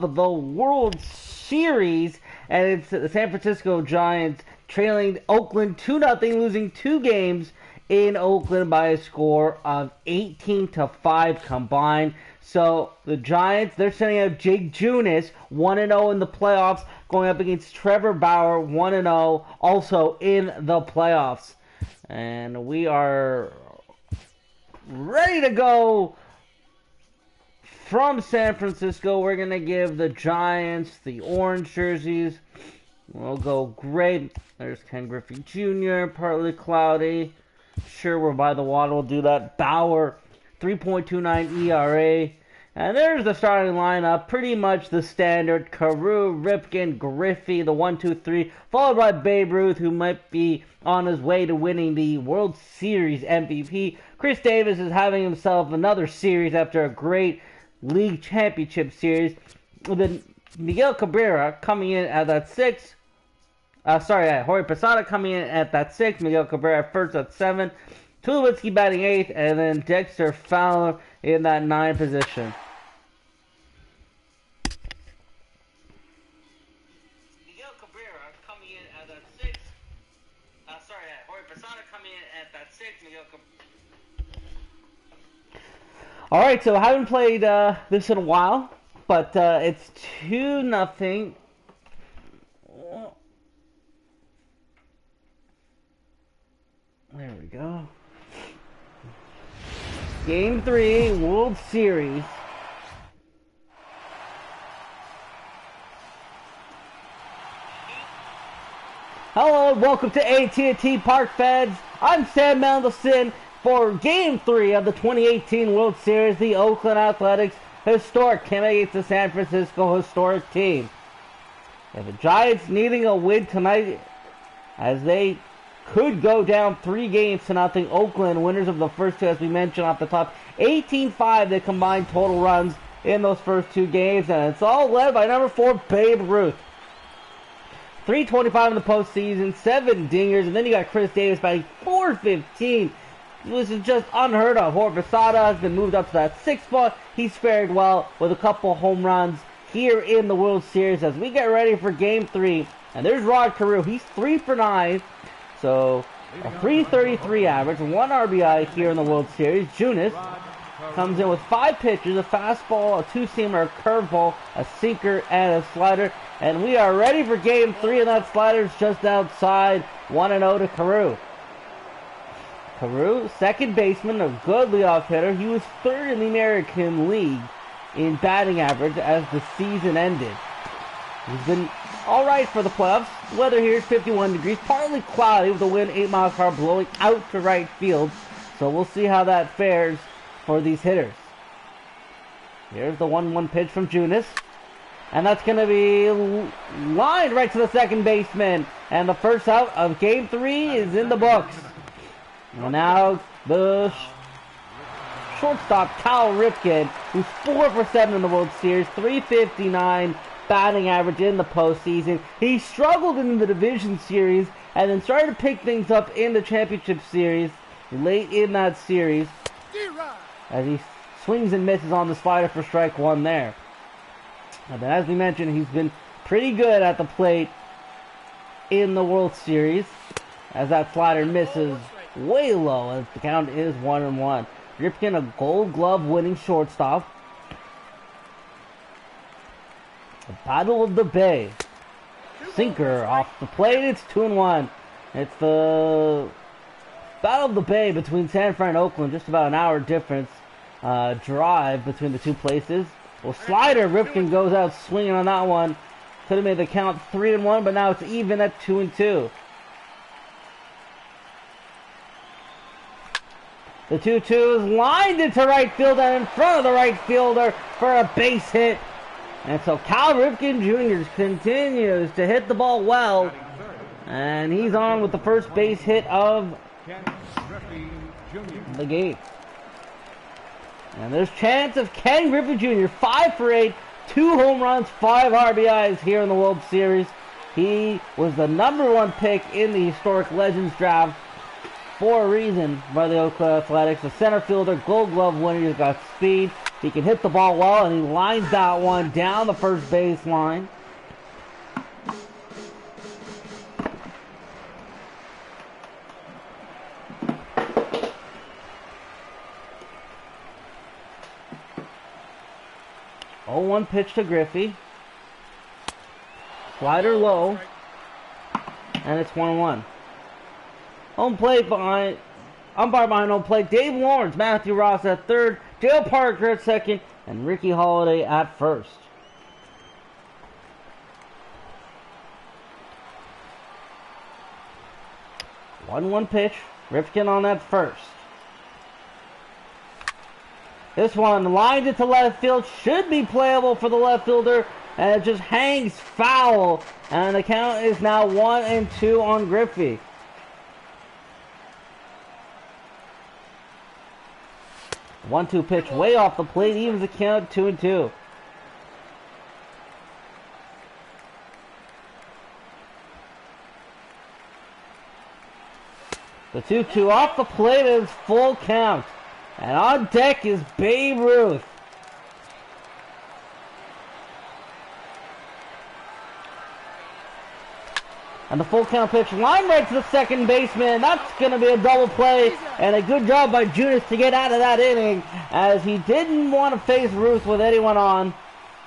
the World Series, and it's the San Francisco Giants trailing Oakland 2-0, losing 2 games in Oakland by a score of 18-5 combined. So the Giants, they're sending out Jake Junis, 1-0 in the playoffs, going up against Trevor Bauer, 1-0, also in the playoffs. And we are ready to go from San Francisco. We're going to give the Giants the orange jerseys. We'll go gray. There's Ken Griffey Jr., partly cloudy. Sure, we're by the water. We'll do that. Bauer, 3.29 ERA. And there's the starting lineup. Pretty much the standard. Carew, Ripken, Griffey, the 1-2-3. Followed by Babe Ruth, who might be on his way to winning the World Series MVP. Chris Davis is having himself another series after a great League Championship Series. Then Miguel Cabrera coming in at that 6. Jorge Posada coming in at that 6. Miguel Cabrera at first at 7. Tulowitzki batting 8th. And then Dexter Fowler in that 9 position. Miguel Cabrera coming in at that 6. Jorge Posada coming in at that 6. Miguel Cabrera. Alright, so I haven't played this in a while, but it's 2-0. There we go. Game 3, World Series. Hello, welcome to AT&T Park Feds. I'm Sam Mendelson. For Game 3 of the 2018 World Series, the Oakland Athletics historic team against the San Francisco historic team. And the Giants needing a win tonight, as they could go down 3-0. Oakland, winners of the first 2, as we mentioned off the top. 18-5, they combined total runs in those first 2 games, and it's all led by number 4, Babe Ruth. 325 in the postseason, 7 dingers, and then you got Chris Davis batting .415. This is just unheard of. Jorge Posada has been moved up to that 6th spot. He's fared well with a couple home runs here in the World Series as we get ready for Game 3. And there's Rod Carew. He's 3 for 9. So a .333 average, 1 RBI here in the World Series. Junis comes in with 5 pitches, a fastball, a 2-seamer, a curveball, a sinker, and a slider. And we are ready for Game 3, and that slider's just outside. 1-0 to Carew. Carew, second baseman, a good leadoff hitter. He was 3rd in the American League in batting average as the season ended. He's been alright for the playoffs. Weather here is 51 degrees, partly cloudy with the wind 8 miles per hour blowing out to right field. So we'll see how that fares for these hitters. Here's the 1-1 pitch from Junis. And that's going to be lined right to the second baseman. And the first out of Game 3 is in the books. Well, now the shortstop, Cal Ripken, who's 4 for 7 in the World Series, .359 batting average in the postseason. He struggled in the division series and then started to pick things up in the championship series late in that series as he swings and misses on the slider for strike 1 there. And then, as we mentioned, he's been pretty good at the plate in the World Series as that slider misses way low as the count is 1-1. Ripken, a Gold Glove winning shortstop. The Battle of the Bay. Sinker off the plate. It's 2-1. It's the Battle of the Bay between San Fran and Oakland. Just about an hour difference drive between the two places. Well, slider. Ripken goes out swinging on that one. Could have made the count 3-1, but now it's even at 2-2. The 2-2 is lined into right field and in front of the right fielder for a base hit. And so Cal Ripken Jr. continues to hit the ball well. And he's on with the first base hit of the game. And there's chance of Ken Griffey Jr. 5 for 8, 2 home runs, 5 RBIs here in the World Series. He was the #1 pick in the Historic Legends draft for a reason by the Oakland Athletics. The center fielder, Gold Glove winner. He's got speed, He can hit the ball well, and he lines that one down the first baseline. Oh, 1 pitch to Griffey. Slider low. And it's 1-1. Home plate behind. Umpire behind home plate. Dave Lawrence, Matthew Ross at third. Dale Parker at second. And Ricky Holiday at first. One pitch. Rifkin on that first. This one lined it to left field. Should be playable for the left fielder. And it just hangs foul. And the count is now 1-2 on Griffey. One-two pitch way off the plate. Evens the count 2-2. The 2-2 off the plate is full count. And on deck is Babe Ruth. And the full count pitch line right to the second baseman. That's going to be a double play. And a good job by Junis to get out of that inning, as he didn't want to face Ruth with anyone on.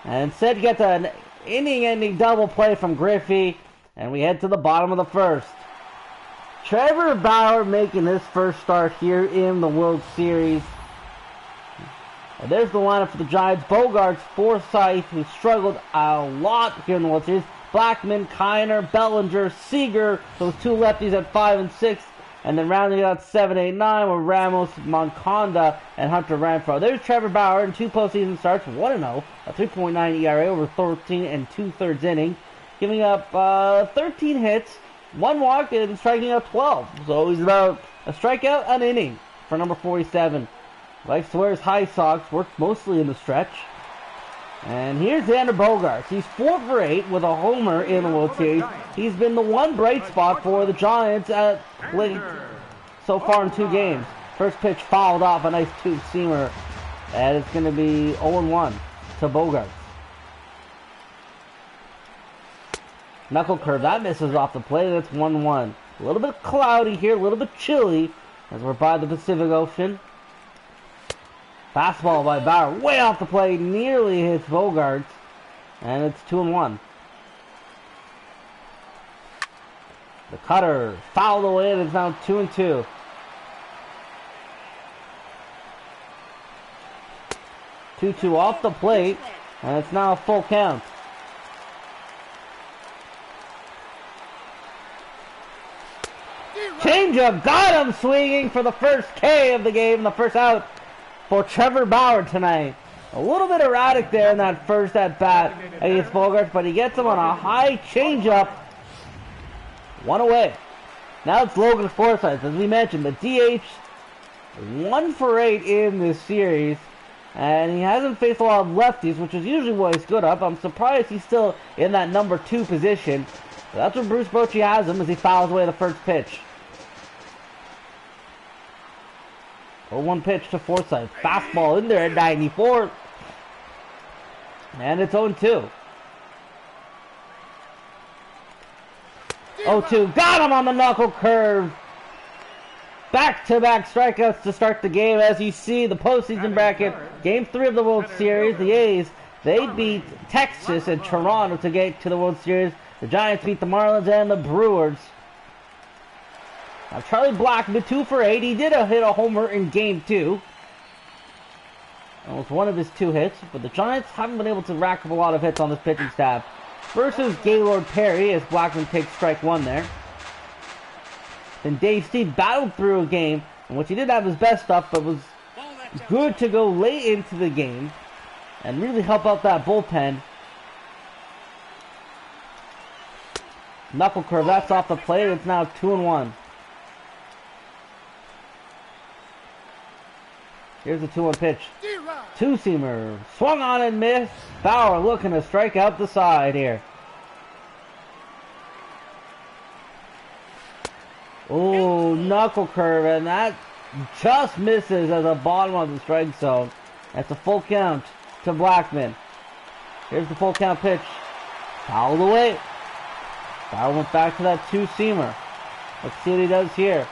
And instead gets an inning-ending double play from Griffey. And we head to the bottom of the first. Trevor Bauer making his first start here in the World Series. And there's the lineup for the Giants. Bogarts, Forsythe, who struggled a lot here in the World Series. Blackman, Kiner, Bellinger, Seager, those two lefties at 5 and 6. And then rounding out 7, 8, 9 were Ramos, Monconda, and Hunter Renfroe. There's Trevor Bauer in 2 postseason starts, 1-0, a 3.9 ERA over 13 and 2/3 innings, giving up 13 hits, 1 walk, and striking out 12. So he's about a strikeout an inning for number 47. Likes to wear his high socks, works mostly in the stretch. And here's Xander Bogaerts. He's 4 for 8 with a homer in the World Series. He's been the one bright spot for the Giants at plate so far in 2 games. First pitch fouled off, a nice two-seamer. And it's going to be 0-1 to Bogaerts. Knuckle curve, that misses off the plate. That's 1-1. A little bit cloudy here, a little bit chilly as we're by the Pacific Ocean. Fastball by Bauer, way off the plate, nearly hits Bogaerts, and it's 2-1. The cutter fouled away, and it's now 2-2. Two off the plate, and it's now a full count. Changeup, got him swinging for the first K of the game, the first out for Trevor Bauer tonight. A little bit erratic there in that first at-bat against Bogaerts, but he gets him on a high changeup. 1 away. Now it's Logan Forsythe. As we mentioned, the DH 1 for 8 in this series, and he hasn't faced a lot of lefties, which is usually what he's good at. I'm surprised he's still in that number 2 position. But that's where Bruce Bochy has him as he fouls away the first pitch. 0-1 pitch to Forsythe. Fastball in there at 94. And it's 0-2. 0-2. Got him on the knuckle curve. Back-to-back strikeouts to start the game. As you see, the postseason bracket, Game 3 of the World Series. The A's, they beat Texas and Toronto to get to the World Series. The Giants beat the Marlins and the Brewers. Now, Charlie Blackmon, 2 for 8. He did hit a homer in Game 2. That was one of his 2 hits, but the Giants haven't been able to rack up a lot of hits on this pitching staff. Versus Gaylord Perry, as Blackmon takes strike 1 there. Then Dave Steve battled through a game in which he did have his best stuff, but was good to go late into the game and really help out that bullpen. Knuckle curve, that's off the plate. It's now 2-1. Here's the 2-1 pitch. Two-seamer. Swung on and missed. Bauer looking to strike out the side here. Oh, knuckle curve, and that just misses at the bottom of the strike zone. That's a full count to Blackman. Here's the full count pitch. Fouled away. Bauer went back to that two-seamer. Let's see what he does here.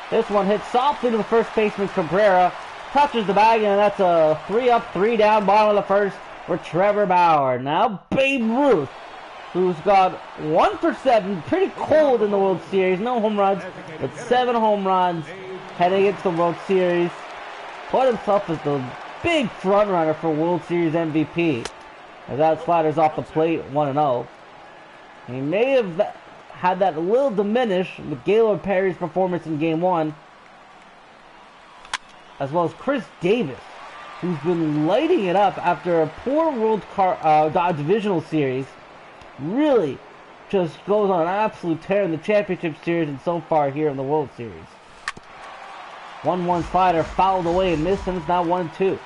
This one hits softly to the first baseman Cabrera. Touches the bag, and that's a 3-up, 3-down bottom of the first for Trevor Bauer. Now Babe Ruth, who's got 1 for 7, pretty cold in the World Series. No home runs, but 7 home runs heading into the World Series. Put himself as the big front runner for World Series MVP. As that slider's off the plate, 1-0. He may have had that a little diminished with Gaylord Perry's performance in Game 1, as well as Chris Davis, who's been lighting it up after a poor Divisional Series. Really just goes on an absolute tear in the Championship Series and so far here in the World Series. 1-1 slider fouled away and missed, and it's now 1-2.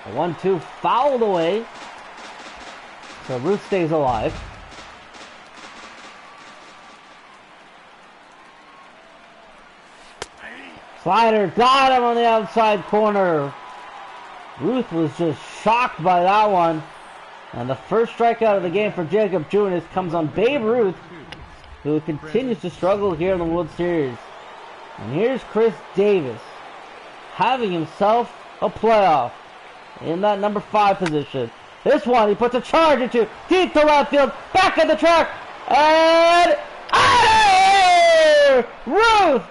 A 1-2 fouled away. So Ruth stays alive. Slider got him on the outside corner. Ruth was just shocked by that one. And the first strikeout of the game for Jake Junis comes on Babe Ruth, who continues to struggle here in the World Series. And here's Chris Davis having himself a playoff in that number 5 position. This one he puts a charge into deep to left field, back at the track, and Ruth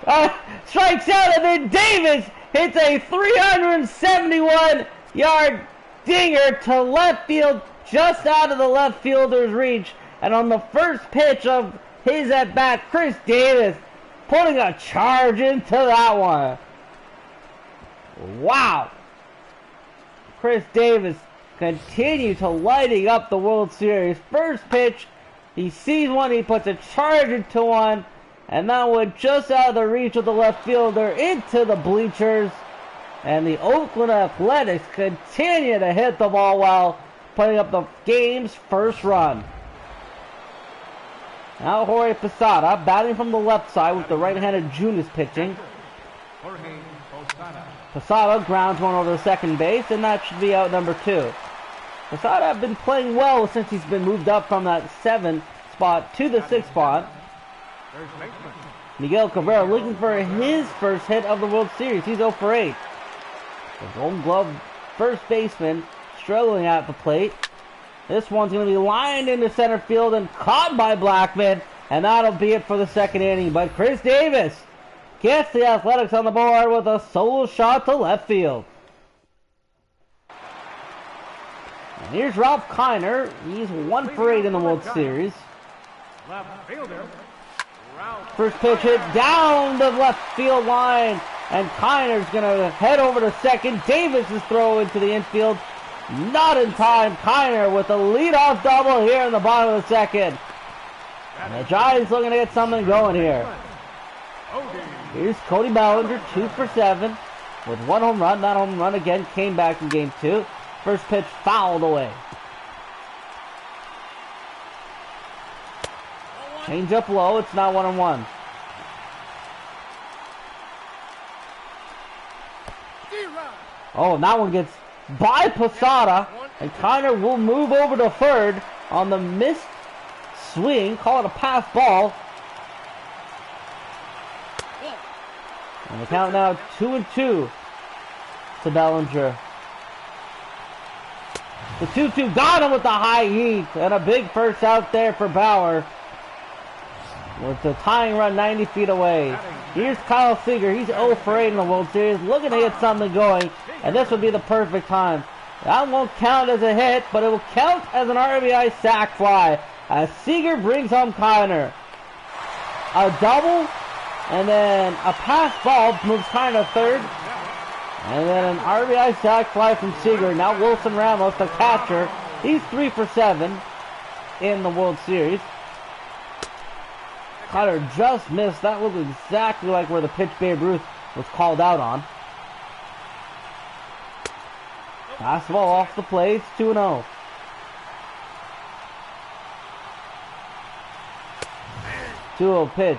strikes out, and then Davis hits a 371-yard dinger to left field, just out of the left fielder's reach. And on the first pitch of his at-bat, Chris Davis putting a charge into that one. Wow. Chris Davis continues to lighting up the World Series. First pitch, he sees one, he puts a charge into one, and that one just out of the reach of the left fielder into the bleachers. And the Oakland Athletics continue to hit the ball well, putting up the game's first run. Now Jorge Posada batting from the left side with the right-handed Junis pitching. Posada grounds one over the second base, and that should be out number 2. Posada has been playing well since he's been moved up from that 7th spot to the 6th spot. Miguel Cabrera looking for his first hit of the World Series. He's 0 for 8. The Gold Glove first baseman struggling at the plate. This one's going to be lined into center field and caught by Blackman, and that'll be it for the second inning. But Chris Davis gets the Athletics on the board with a solo shot to left field. And here's Ralph Kiner. He's 1 for 8 in the World Series. Left fielder. First pitch hit down the left field line, and Kiner's going to head over to second. Davis is throw into the infield. Not in time. Kiner with a leadoff double here in the bottom of the second. And the Giants looking to get something going here. Here's Cody Bellinger, 2 for 7 with 1 home run. That home run again came back in game 2. First pitch fouled away. Change up low. It's now 1-1. Oh, and that one gets by Posada, and Kiner will move over to third on the missed swing. Call it a pass ball. And the count now 2-2 to Bellinger. The 2-2 got him with the high heat, and a big first out there for Bauer. With the tying run 90 feet away. Here's Kyle Seager. He's 0 for 8 in the World Series, looking to get something going, and this would be the perfect time. That won't count as a hit, but it will count as an RBI sac fly as Seager brings home Kiner. A double, and then a pass ball moves Kiner to third, and then an RBI sac fly from Seager. Now Wilson Ramos, the catcher, he's 3 for 7 in the World Series. Kiner just missed. That looked exactly like where the pitch Babe Ruth was called out on. Fastball off the plate, 2-0. 2-0 pitch.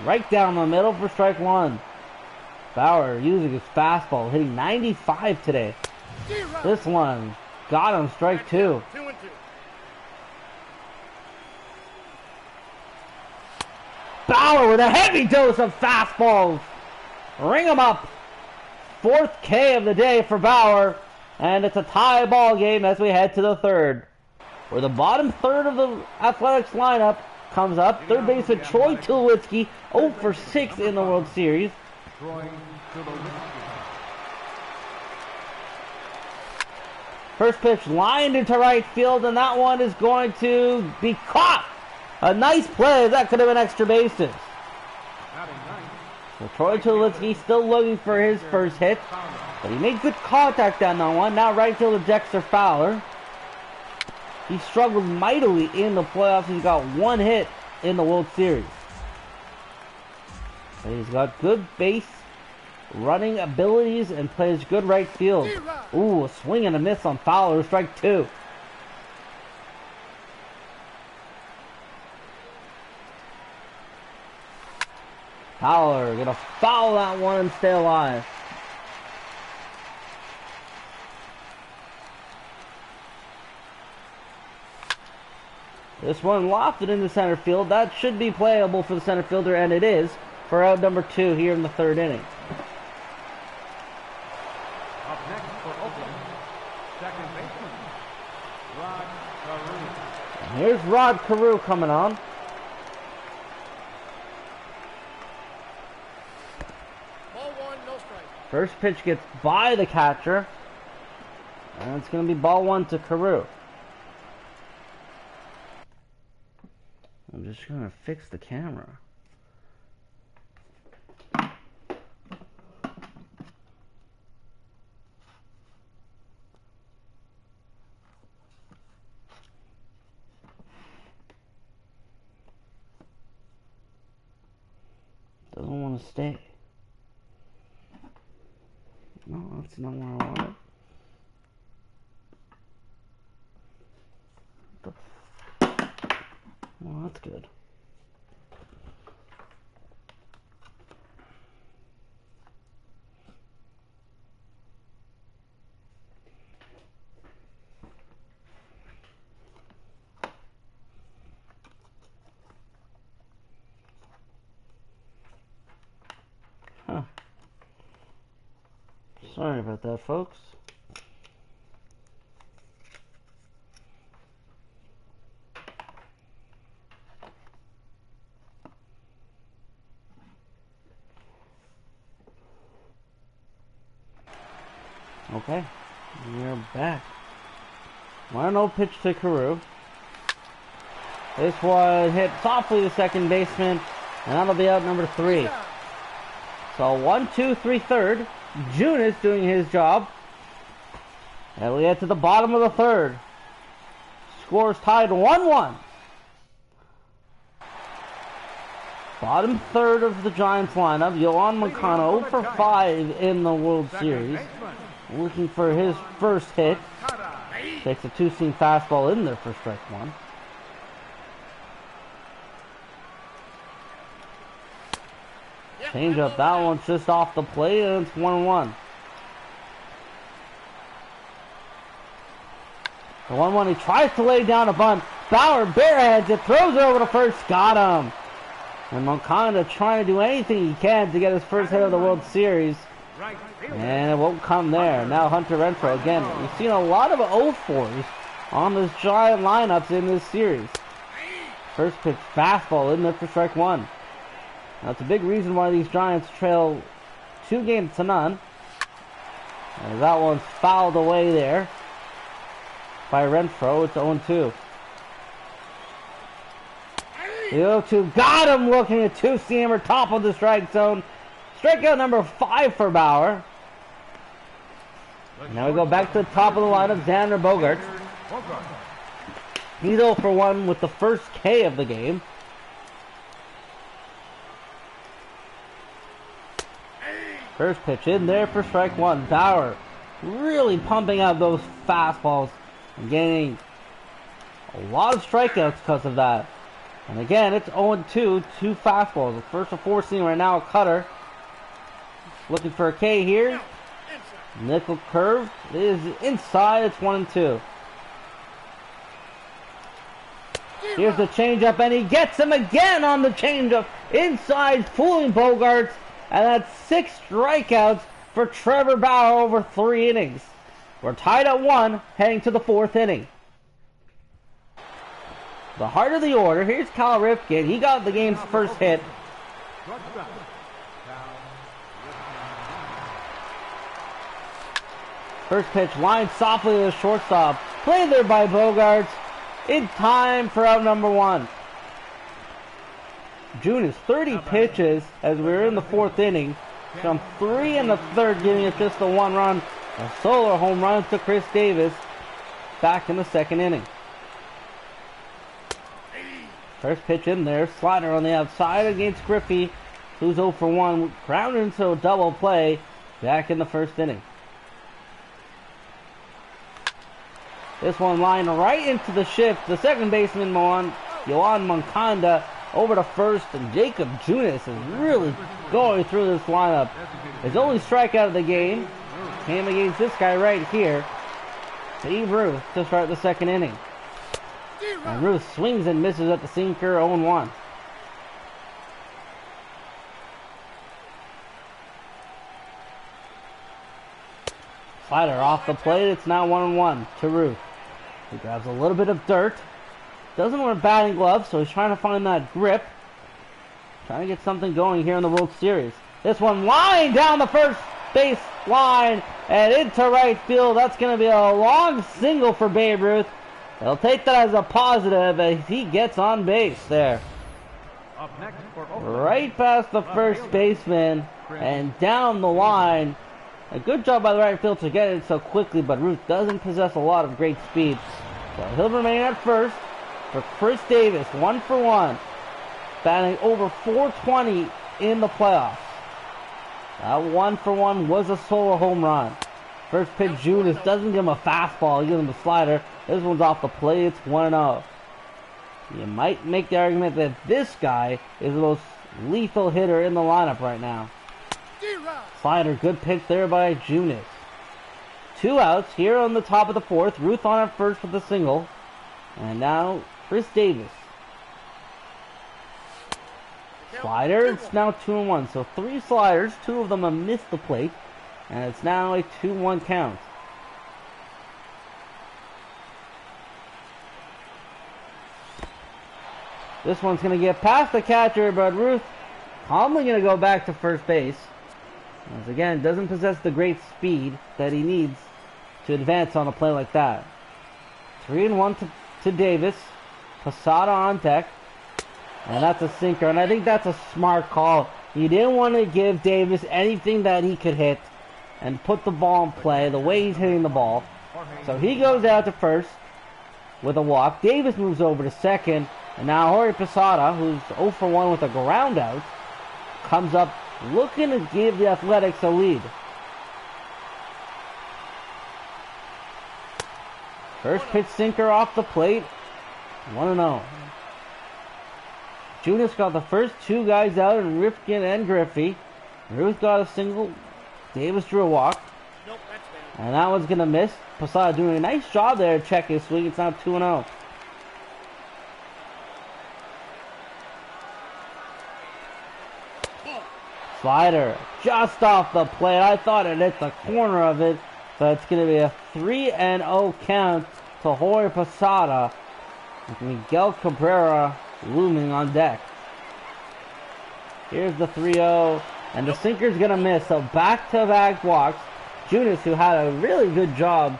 Right down the middle for strike one. Bauer using his fastball, hitting 95 today. This one got him, strike two. 2-2. Bauer with a heavy dose of fastballs. Ring him up. 4th K of the day for Bauer. And it's a tie ball game as we head to the third, where the bottom third of the Athletics lineup comes up. Third baseman Troy Tulowitzki, 0 for 6 in the World Series. First pitch lined into right field, and that one is going to be caught. A nice play. That could have been extra bases. So Troy Tulowitzki still looking for his first hit, but he made good contact on that one. Now right fielder Dexter Fowler. He struggled mightily in the playoffs. He's got one hit in the World Series. But he's got good base running abilities and plays good right field. Ooh, a swing and a miss on Fowler. Strike two. Fowler gonna foul that one and stay alive. This one lofted into center field. That should be playable for the center fielder, and it is, for out number 2 here in the third inning. Up next for Oakland, second baseman, Rod Carew. And here's Rod Carew coming on. Ball one, no strike. First pitch gets by the catcher, and it's going to be ball one to Carew. I'm just going to fix the camera. Doesn't want to stay. No, that's not where I want it. Well, that's good. Huh. Sorry about that, folks. Okay, we're back. 1-0 pitch to Carew. This one hit softly to second baseman, and that'll be out number 3. So 1, 2, 3, third. Junis doing his job. And we get to the bottom of the third. Scores tied 1-1. Bottom third of the Giants lineup. Yoan Moncada 0 for 5 in the World Series. Looking for his first hit. Takes a 2-seam fastball in there for strike one. Change up, that one's just off the plate, and it's 1-1. The 1-1, he tries to lay down a bunt. Bauer bareheads it, throws it over to first, got him. And Moncada trying to do anything he can to get his first hit of the World Series. And it won't come there. Now Hunter Renfroe again. We've seen a lot of 0-4s on this Giant lineups in this series. First pitch fastball in there for strike one. That's a big reason why these Giants trail 2-0. And that one's fouled away there by Renfroe. It's 0-2. The 0-2 got him, looking at 2-seamer top of the strike zone. Strikeout number 5 for Bauer. Now we go back to the top of the lineup, Xander Bogaerts. He's 0 for 1 with the first K of the game. First pitch in there for strike one. Bauer really pumping out those fastballs and gaining a lot of strikeouts because of that. And again, it's 0-2, two fastballs. The first and fourth seam right now, a cutter. Looking for a K here. Nickel curve is inside. It's 1-2. Here's the changeup, and he gets him again on the changeup. Inside, fooling Bogaerts. And that's 6 strikeouts for Trevor Bauer over 3 innings. We're tied at 1, heading to the 4th inning. The heart of the order, here's Cal Ripken. He got the game's first hit. First pitch, lined softly to the shortstop. Played there by Bogaerts. In time for out number 1. Junis, 30 pitches as we're in the 4th inning. From 3 in the 3rd, giving us just the 1 run. A solo home run to Chris Davis. Back in the 2nd inning. First pitch in there, slider on the outside against Griffey, who's 0 for 1, grounded into a double play, back in the 1st inning. This one lined right into the shift. The second baseman, Yohan Moncada, over to first, and Jake Junis is really going through this lineup. His only strikeout of the game came against this guy right here, Babe Ruth, to start the 2nd inning. And Ruth swings and misses at the sinker, 0-1. Slider off the plate, it's now 1-1 to Ruth. He grabs a little bit of dirt. Doesn't wear batting gloves, so he's trying to find that grip. Trying to get something going here in the World Series. This one lined down the first base line and into right field. That's going to be a long single for Babe Ruth. They'll take that as a positive as he gets on base there. Up next for Oakland, right past the first baseman and down the line. A good job by the right field to get it so quickly, but Ruth doesn't possess a lot of great speed. So he'll remain at first for Chris Davis, 1 for 1. Batting over 420 in the playoffs. That 1 for 1 was a solo home run. First pitch, Junis doesn't give him a fastball, he gives him a slider. This one's off the plate, it's 1-0. You might make the argument that this guy is the most lethal hitter in the lineup right now. Slider, good pitch there by Junis. 2 outs here on the top of the 4th. Ruth on at first with a single. And now Chris Davis. Slider, it's now 2-1. So 3 sliders, 2 of them have missed the plate. And it's now a 2-1 count. This one's going to get past the catcher, but Ruth calmly going to go back to first base. Once again, doesn't possess the great speed that he needs to advance on a play like that. 3-1 to Davis. Posada on deck. And that's a sinker. And I think that's a smart call. He didn't want to give Davis anything that he could hit and put the ball in play the way he's hitting the ball. So he goes out to first with a walk. Davis moves over to second. And now Jorge Posada, who's 0 for 1 with a ground out, comes up looking to give the Athletics a lead. First pitch sinker off the plate. 1-0. Junis got the first 2 guys out, and Ripken and Griffey. Ruth got a single. Davis drew a walk. And that one's going to miss. Posada doing a nice job there to check his swing. It's now 2-0. Slider just off the plate. I thought it hit the corner of it, but it's going to be a 3-0 count to Jorge Posada, with Miguel Cabrera looming on deck. Here's the 3-0, and the sinker's going to miss. So back-to-back walks. Junis, who had a really good job,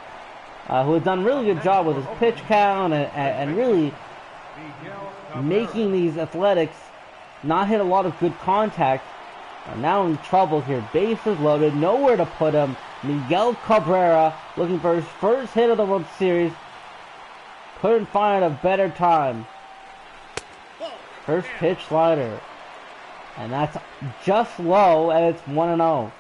who had done a really good job with his pitch count and really making these Athletics not hit a lot of good contact, are now in trouble here. Bases loaded, nowhere to put him. Miguel Cabrera looking for his first hit of the World Series. Couldn't find a better time. First pitch slider. And that's just low, and it's 1-0.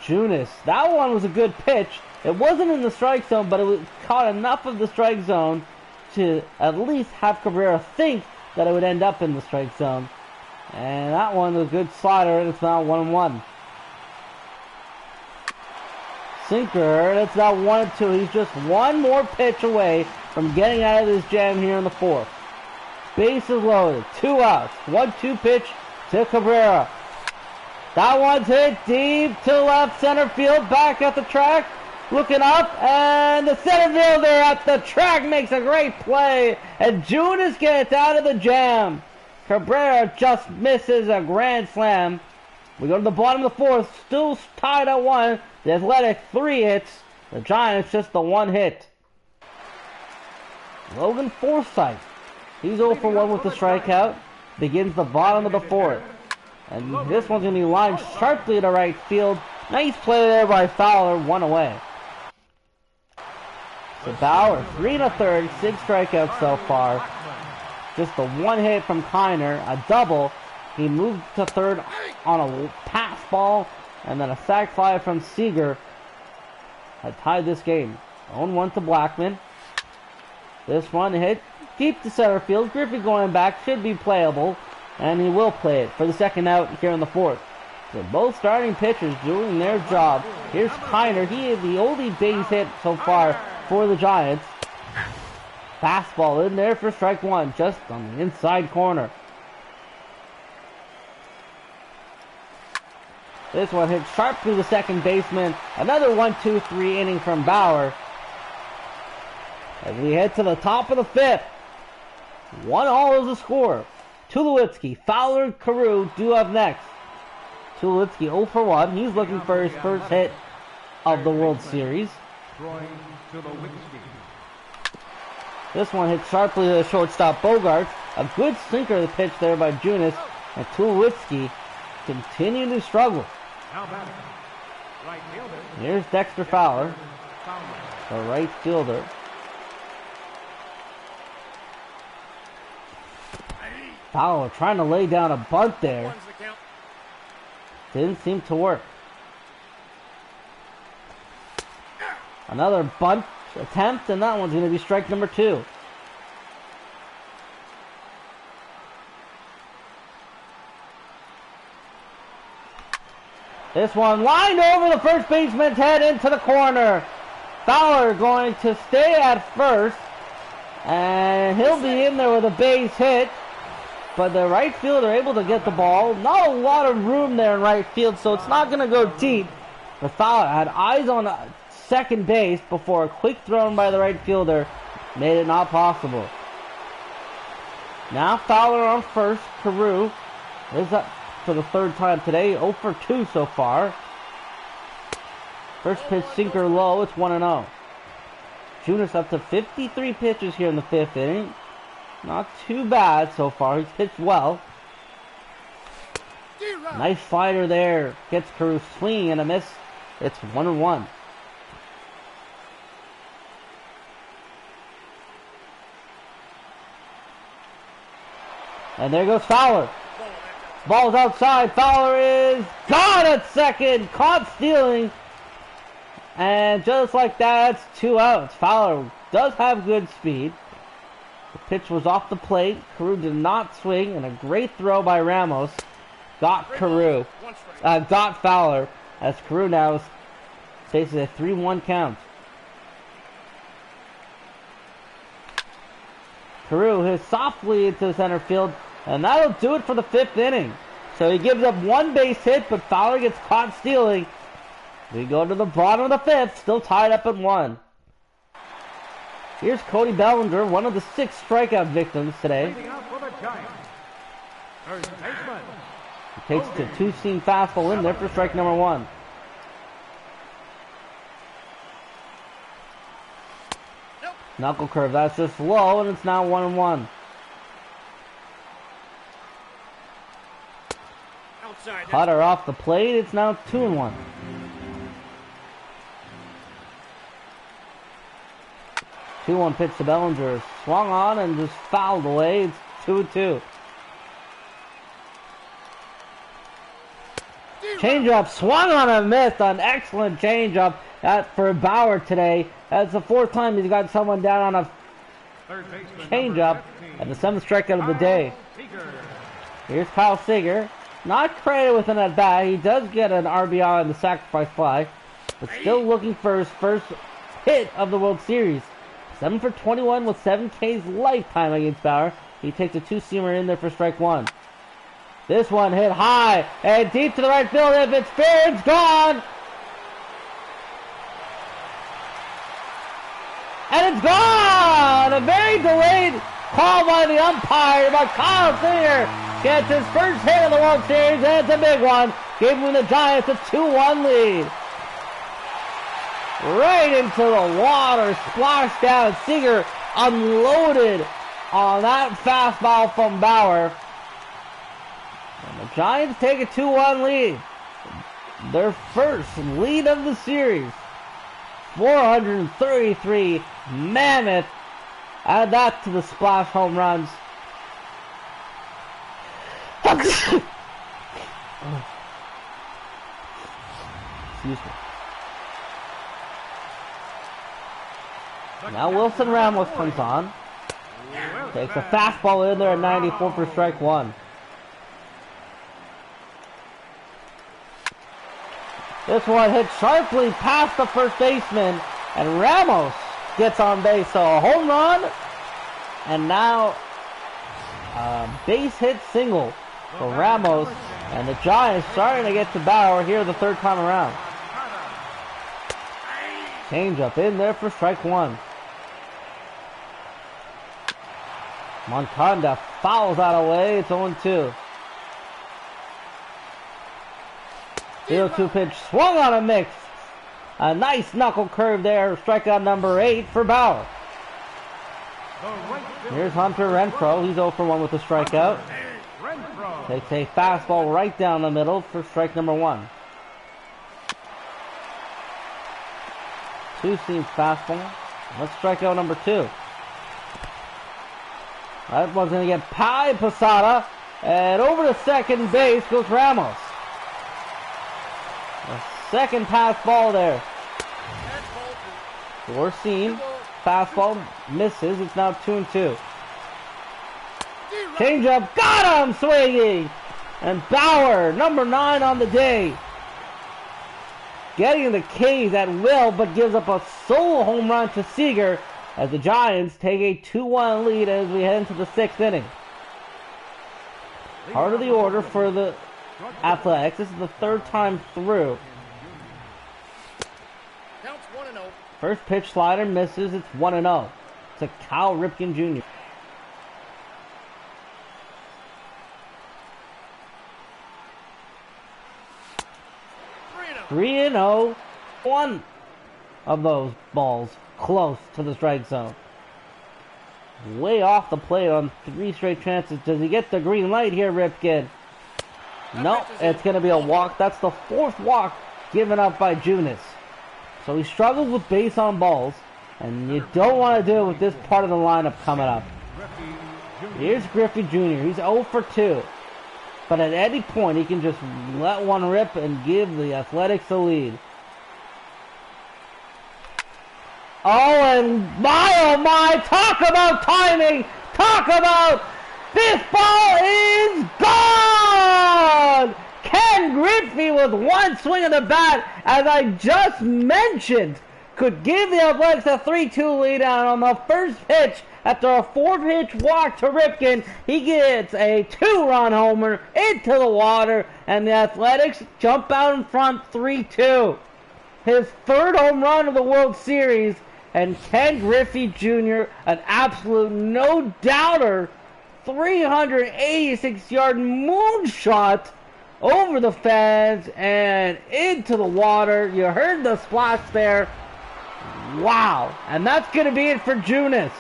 Junis. That one was a good pitch. It wasn't in the strike zone, but it caught enough of the strike zone to at least have Cabrera think that it would end up in the strike zone. And that one was a good slider, and it's now 1-1. Sinker, it's now 1-2. He's just one more pitch away from getting out of this jam here in the fourth. Bases loaded, 2 outs. 1-2 pitch to Cabrera. That one's hit deep to left center field, back at the track. Looking up, and the center fielder at the track makes a great play. And Junis gets out of the jam. Cabrera just misses a grand slam. We go to the bottom of the fourth, still tied at 1. The Athletic 3 hits. The Giants just the 1 hit. Logan Forsythe. He's 0 for 1 with the strikeout. Begins the bottom of the fourth. And this one's going to be lined sharply to right field. Nice play there by Fowler, 1 away. So Bauer, 3 1/3, 6 strikeouts so far. Just the 1 hit from Kiner, a double. He moved to third on a pass ball, and then a sac fly from Seager had tied this game. 0-1 to Blackman. This one hit deep to center field. Griffey going back, should be playable, and he will play it for the second out here in the fourth. So both starting pitchers doing their job. Here's Kiner. He is the only base hit so far for the Giants. Fastball in there for strike 1, just on the inside corner. This one hit sharp through the second baseman. Another 1-2-3 inning from Bauer. As we head to the top of the fifth. 1-1 is the score. Tulowitzki, Fowler, Carew due up next. Tulowitzki 0 for 1. He's looking for his first hit of the World Series. This one hit sharply to the shortstop Bogarts. A good sinker of the pitch there by Junis. And Tulowitzki continuing to struggle. Here's Dexter Fowler, the right fielder. Fowler trying to lay down a bunt there. Didn't seem to work. Another bunt attempt, and that one's going to be strike number 2. This one lined over the first baseman's head into the corner. Fowler going to stay at first, and he'll be in there with a base hit. But the right fielder able to get the ball. Not a lot of room there in right field, so it's not going to go deep. But Fowler had eyes on second base before a quick throw by the right fielder made it not possible. Now Fowler on first. Carew is up for the third time today. 0 for 2 so far. First pitch sinker low. It's 1-0. Junis up to 53 pitches here in the fifth inning. Not too bad so far. He's pitched well. Nice slider there. Gets Carew swinging and a miss. It's 1-1. And there goes Fowler. Ball's outside. Fowler is gone at second. Caught stealing. And just like that, it's 2 outs. Fowler does have good speed. The pitch was off the plate. Carew did not swing, and a great throw by Ramos got Fowler, as Carew now faces a 3-1 count. Carew hits softly into the center field, and that'll do it for the fifth inning. So he gives up 1 base hit, but Fowler gets caught stealing. We go to the bottom of the fifth, still tied up at 1. Here's Cody Bellinger, one of the 6 strikeout victims today. He takes the 2-seam fastball in there for strike number 1. Knuckle curve, that's just low, and it's now 1-1. Cutter off the plate, it's now 2-1. 2-1 pitch to Bellinger. Swung on and just fouled away. It's 2-2. Changeup swung on a miss. An excellent changeup for Bauer today. That's the 4th time he's got someone down on a changeup and the 7th strikeout of the day. Here's Kyle Seager. Not credited with an at-bat. He does get an RBI on the sacrifice fly, but still looking for his first hit of the World Series. 7 for 21 with 7 Ks lifetime against Bauer. He takes a 2-seamer in there for strike 1. This one hit high and deep to the right field. If it's fair, it's gone. And it's gone! A very delayed call by the umpire, but Kyle Seager gets his first hit of the World Series, and it's a big one, giving the Giants a 2-1 lead. Right into the water, splashed down. Seager unloaded on that fastball from Bauer. And the Giants take a 2-1 lead. Their first lead of the series. 433 mammoth. Add that to the splash home runs. Excuse me. Now Wilson Ramos comes on. Takes a fastball in there at 94 for strike 1. This one hit sharply past the first baseman, and Ramos gets on base. So a home run, and now a base hit single for Ramos, and the Giants starting to get to Bauer here the 3rd time around. Change up in there for strike 1. Moncada fouls that away. It's 0-2. 0-2 pitch swung on a mix. A nice knuckle curve there. Strikeout number 8 for Bauer. Here's Hunter Renfroe. He's 0 for 1 with a strikeout. Takes a fastball right down the middle for strike number 1. 2-seam fastball. Let's strikeout number 2. That one's going to get by Posada. And over to second base goes Ramos. A second pass ball there. 4-seam fastball misses. It's now 2-2. Changeup got him swinging. And Bauer, number 9 on the day, getting the K's at will, but gives up a solo home run to Seager as the Giants take a 2-1 lead as we head into the 6th inning. Part of the order for the Athletics. This is the 3rd time through. First pitch slider misses. It's 1-0. It's a Cal Ripken Jr. Three and 0. One of those balls close to the strike zone. Way off the plate on 3 straight chances. Does he get the green light here, Ripken? No, it's going to be a walk. That's the 4th walk given up by Junis. So he struggled with base on balls, and you don't want to do it with this part of the lineup coming up. Here's Griffey Jr. He's 0 for 2. But at any point, he can just let one rip and give the Athletics the lead. Oh, and my, oh my, talk about timing! Talk about this ball is gone! Ken Griffey with one swing of the bat, as I just mentioned, could give the Athletics a 3-2 lead, and on the first pitch, after a 4-pitch walk to Ripken, he gets a 2-run homer into the water, and the Athletics jump out in front 3-2. His 3rd home run of the World Series, and Ken Griffey Jr., an absolute no-doubter, 386-yard moonshot over the fence and into the water. You heard the splash there. Wow. And that's going to be it for Junis.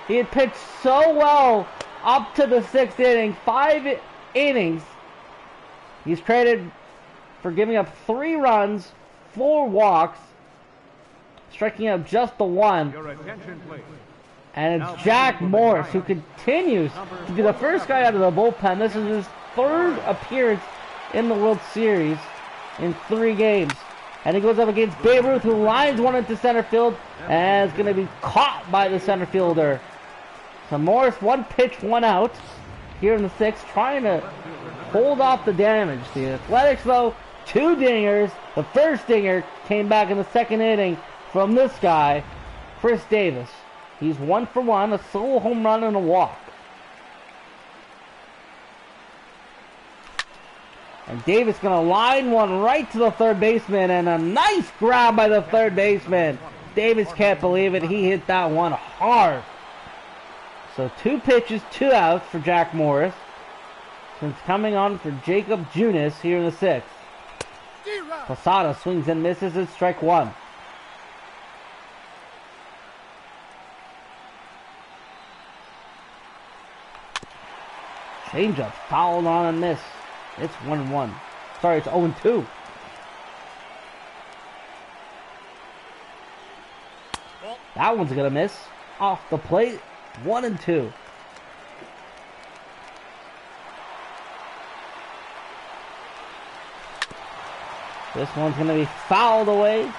He had pitched so well up to the 6th inning, 5 innings. He's traded for giving up 3 runs, 4 walks, striking out just the 1. And it's Jack Morris who continues to be the first guy out of the bullpen. This is his 3rd appearance in the World Series. in 3 games. And he goes up against Babe Ruth, who lines one into center field, and is going to be caught by the center fielder. So Morris, 1 pitch, 1 out here in the 6th, trying to hold off the damage. The Athletics, though, 2 dingers. The first dinger came back in the 2nd inning from this guy, Chris Davis. He's 1 for 1, a solo home run and a walk. And Davis going to line one right to the third baseman, and a nice grab by the third baseman. Davis can't believe it. He hit that one hard. So 2 pitches, 2 outs for Jack Morris. Since coming on for Jake Junis here in the 6th. Posada swings and misses at strike 1. Changeup fouled on and miss. It's 1-1. Sorry, it's 0-2. That one's gonna miss. Off the plate. 1-2. This one's gonna be fouled away.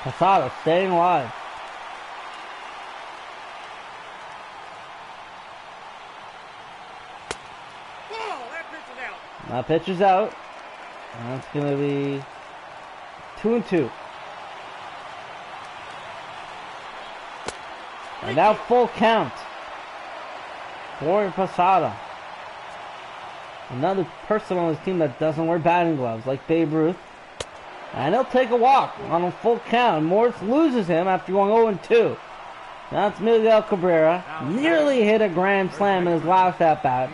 Posada staying alive. That pitch is out. And that's going to be 2-2. And now full count for Posada. Another person on his team that doesn't wear batting gloves, like Babe Ruth. And he'll take a walk on a full count. Morris loses him after going 0-2. That's Miguel Cabrera. Nearly hit a grand slam in his last at-bat.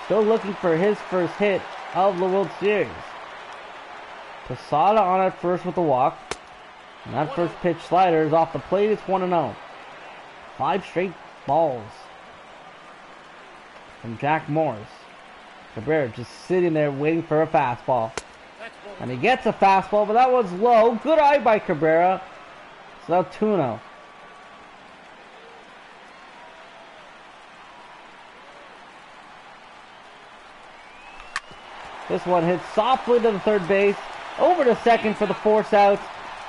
Still looking for his first hit of the World Series. Posada on at first with a walk. And that first pitch slider is off the plate. It's 1-0. 5 straight balls from Jack Morris. Cabrera just sitting there waiting for a fastball. And he gets a fastball, but that was low. Good eye by Cabrera. So now 2-0. This one hits softly to the third base, over to second for the force out,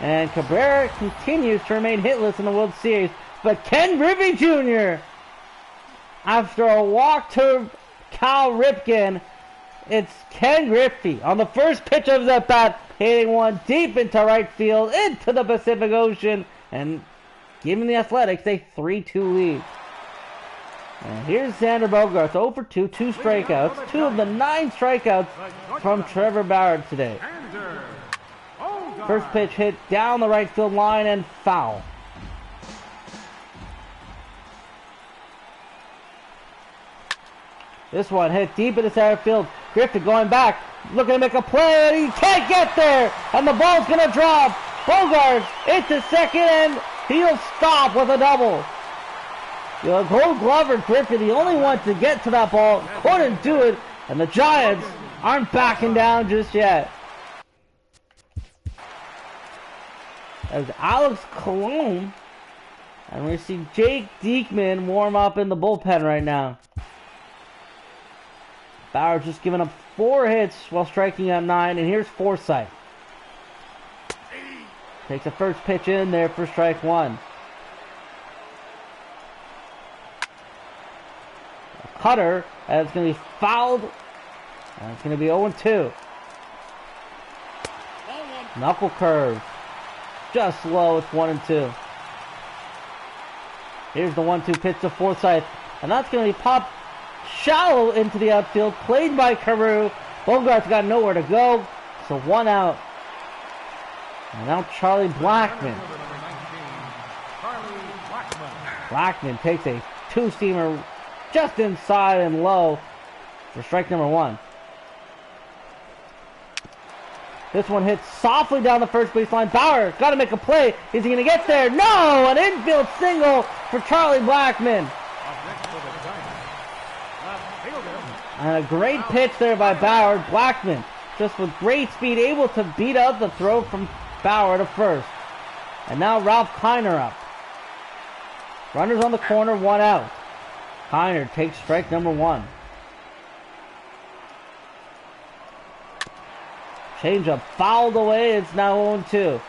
and Cabrera continues to remain hitless in the World Series. But Ken Griffey Jr., after a walk to Cal Ripken, it's Ken Griffey on the first pitch of his at-bat, hitting one deep into right field, into the Pacific Ocean, and giving the Athletics a 3-2 lead. And here's Xander Bogaerts, 0 for 2, 2 strikeouts, 2 of the 9 strikeouts from Trevor Bauer today. First pitch hit down the right field line and foul. This one hit deep into center field. Griffith going back, looking to make a play, and he can't get there, and the ball's going to drop. Bogaerts into second, and he'll stop with a double. The Gold Glover Griffith, the only one to get to that ball, couldn't do it, and the Giants aren't backing down just yet. As Alex Colon, and we see Jake Diekman warm up in the bullpen right now. Bauer just giving up 4 hits while striking out 9, and here's Forsythe. Takes the first pitch in there for strike 1. Cutter, and it's going to be fouled, and it's going to be 0-2. Knuckle curve, just low, it's 1-2. Here's the 1-2 pitch to Forsythe, and that's going to be popped shallow into the outfield, played by Carew. Bogaerts got nowhere to go, so 1 out. And now Charlie Blackmon. Blackmon takes a 2-seamer just inside and low for strike number 1. This one hits softly down the first baseline. Bauer got to make a play. Is he going to get there? No! An infield single for Charlie Blackmon. And a great pitch there by Bauer. Blackmon, just with great speed, able to beat out the throw from Bauer to first. And now Ralph Kiner up. Runners on the corner, 1 out. Kiner takes strike number 1. Changeup fouled away. It's now 0-2.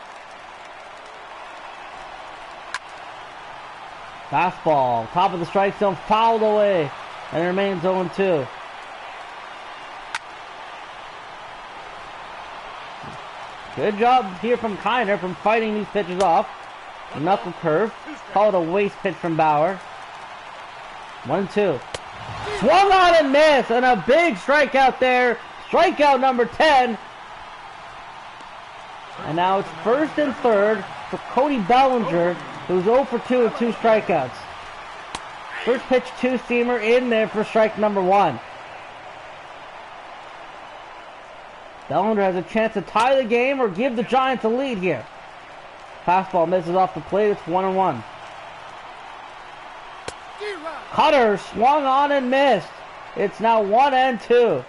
Fastball, top of the strike zone, fouled away, and it remains 0-2. Good job here from Kiner from fighting these pitches off. Knuckle curve, call it a waste pitch from Bauer. 1-2. Swung on and missed, and a big strikeout there. Strikeout number 10. And now it's first and third for Cody Bellinger, who's 0 for 2 with 2 strikeouts. First pitch, 2-seamer in there for strike number 1. Bellinger has a chance to tie the game or give the Giants a lead here. Fastball misses off the plate. It's 1-1. Cutter swung on and missed. It's now 1-2.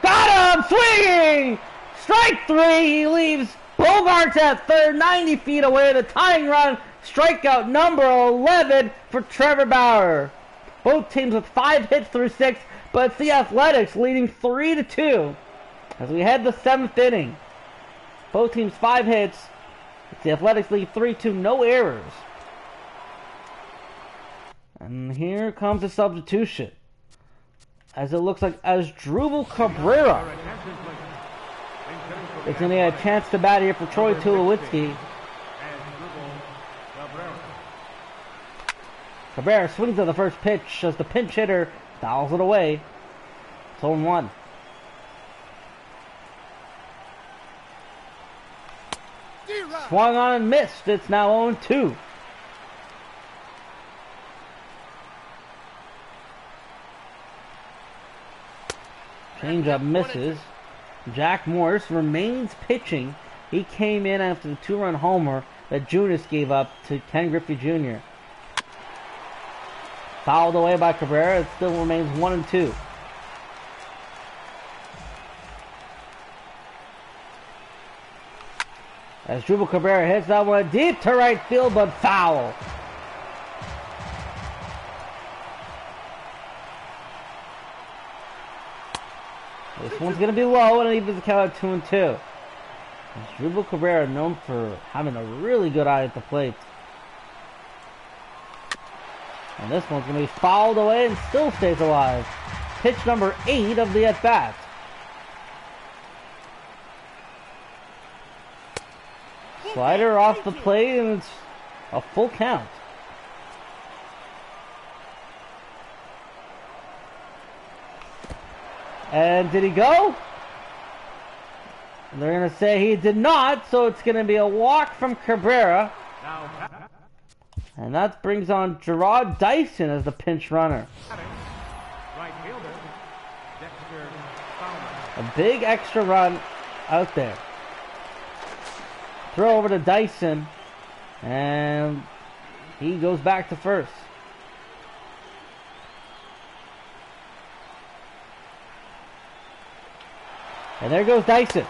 Got him! Swinging! Strike 3. He leaves Bogarts at third, 90 feet away. The tying run. Strikeout number 11 for Trevor Bauer. Both teams with 5 hits through 6, but it's the Athletics leading 3-2 as we head the 7th inning. Both teams 5 hits. It's the Athletics lead 3-2, no errors. And here comes a substitution, as it looks like Asdrubal Cabrera is going to get a chance to bat here for Troy Tulowitzki. Cabrera swings at the first pitch as the pinch hitter fouls it away. It's 0-1. Swung on and missed. It's now 0-2. Changeup misses. Jack Morris remains pitching. He came in after the 2-run homer that Junis gave up to Ken Griffey Jr. Fouled away by Cabrera. It still remains 1-2. As Asdrubal Cabrera hits that one deep to right field, but foul. This one's going to be low, and it leaves the count at 2-2. Asdrubal Cabrera known for having a really good eye at the plate. And this one's going to be fouled away and still stays alive. Pitch number 8 of the at-bat. Slider off the plate, and it's a full count. And did he go? They're going to say he did not, so it's going to be a walk from Cabrera. And that brings on Gerard Dyson as the pinch runner. A big extra run out there. Throw over to Dyson, and he goes back to first. And there goes Dyson.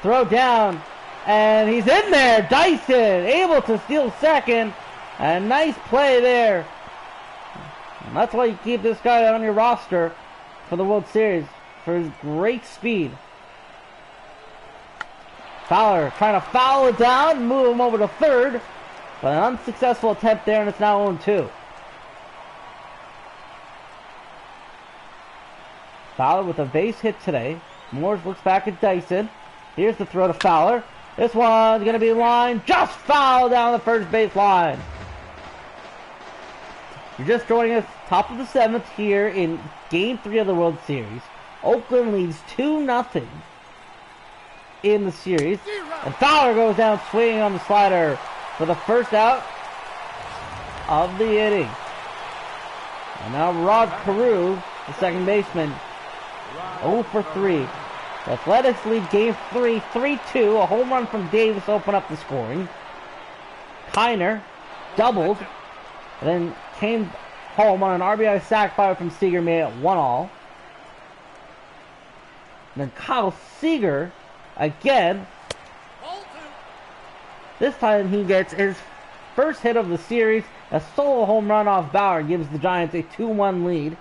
Throw down, and he's in there. Dyson able to steal second. A nice play there. And that's why you keep this guy on your roster for the World Series, for his great speed. Fowler trying to foul it down, move him over to third, but an unsuccessful attempt there, and it's now 0-2. Fowler with a base hit today. Morris looks back at Dyson. Here's the throw to Fowler. This one's going to be lined just foul down the first base line. You're just joining us, top of the 7th here in Game 3 of the World Series. Oakland leads 2-0 in the series. And Fowler goes down swinging on the slider for the first out of the inning. And now Rod Carew, the second baseman, 0 for 3. The Athletics lead Game 3, 3-2. A home run from Davis opened up the scoring. Kiner doubled, and then came home on an RBI sac fly from Seager, made it 1-1. Then Kyle Seager again. This time he gets his first hit of the series. A solo home run off Bauer gives the Giants a 2-1 lead.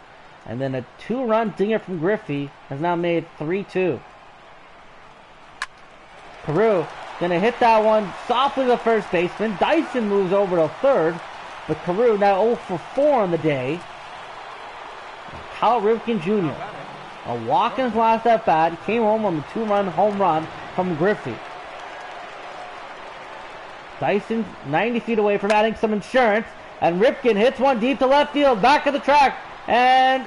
And then a 2-run dinger from Griffey has now made 3-2. Carew gonna hit that one softly to the first baseman. Dyson moves over to third, but Carew now 0 for 4 on the day. Cal Ripken Jr. a walk in his last at bat. He came home on the 2-run home run from Griffey. Dyson 90 feet away from adding some insurance, and Ripken hits one deep to left field, back of the track, and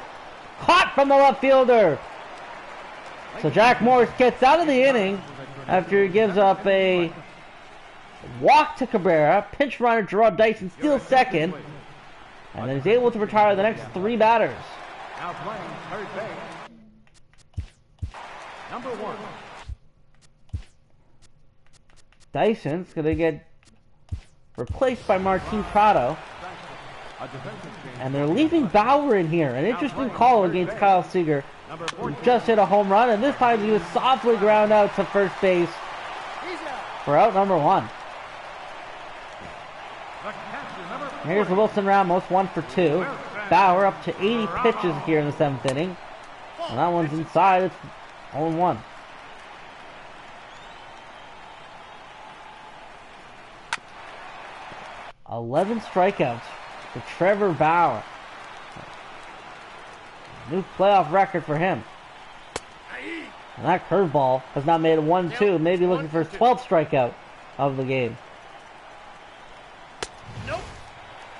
caught from the left fielder. So Jack Morris gets out of the inning after he gives up a walk to Cabrera. Pinch runner Gerard Dyson steals second, and then he's able to retire the next 3 batters. Now playing third base. Number 1. Dyson's going to get replaced by Martin Prado. And they're leaving Bauer in here. An interesting call against Kyle Seager, who just hit a home run, and this time he was softly ground out to first base for out number 1. Here's Wilson Ramos, 1 for 2. Bauer up to 80 pitches here in the 7th inning. And that one's inside. It's 0-1. $11 strikeouts for Trevor Bauer. New playoff record for him. And that curveball has now made it 1-2. Maybe looking for his 12th strikeout of the game.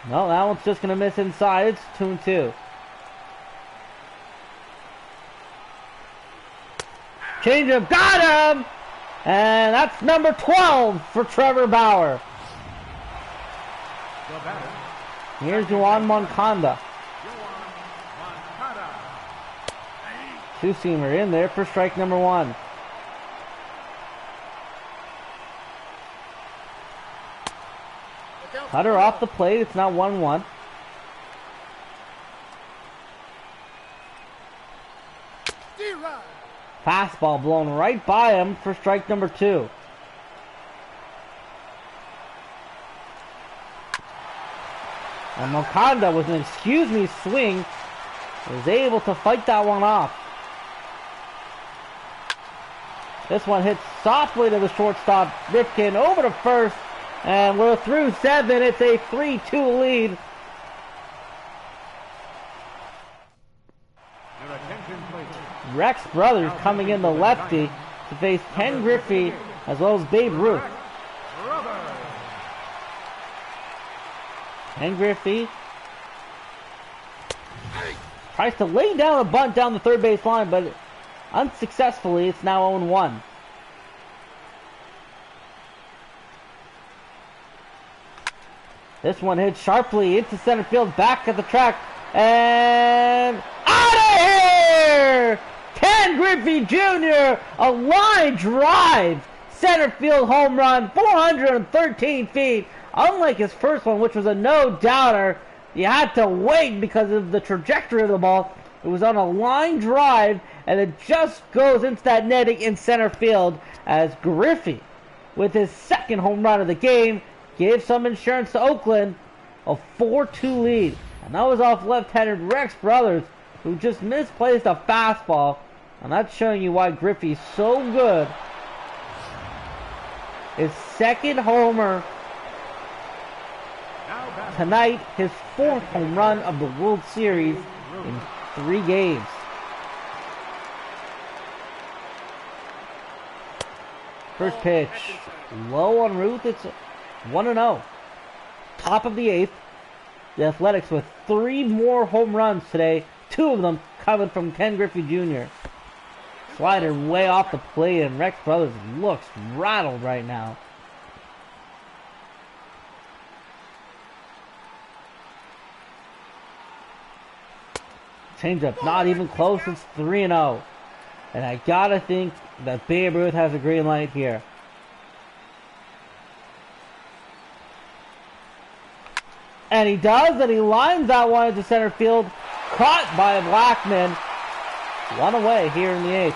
No, that one's just going to miss inside. It's 2-2. Changeup, got him! And that's number 12 for Trevor Bauer. Here's Juan Moncada. Two-seamer in there for strike number 1. Cutter off the plate. It's now 1-1. Fastball blown right by him for strike number 2. And Moncada with an excuse me swing was able to fight that one off. This one hits softly to the shortstop. Ripken over to first. And we're through 7. It's a 3-2 lead. Rex Brothers coming in the lefty to face Ken Griffey as well as Babe Ruth. Ken Griffey tries to lay down a bunt down the third base line, but unsuccessfully. It's now 0-1. This one hits sharply into center field, back at the track, and out of here! Ken Griffey Jr., a line drive, center field home run, 413 feet. Unlike his first one, which was a no-doubter, you had to wait because of the trajectory of the ball. It was on a line drive, and it just goes into that netting in center field as Griffey, with his second home run of the game, gave some insurance to Oakland, a 4-2 lead. And that was off left-handed Rex Brothers, who just misplaced a fastball. And that's showing you why Griffey's so good. His second homer tonight, his 4th home run of the World Series in 3 games. First pitch, low on Ruth. It's 1-0. Top of the 8th. The Athletics with 3 more home runs today. 2 of them coming from Ken Griffey Jr. Slider way off the plate, and Rex Brothers looks rattled right now. Changeup, not even close. It's 3-0. And I gotta think that Babe Ruth has a green light here. And he does, and he lines that one into center field. Caught by Blackman. 1 away here in the 8th.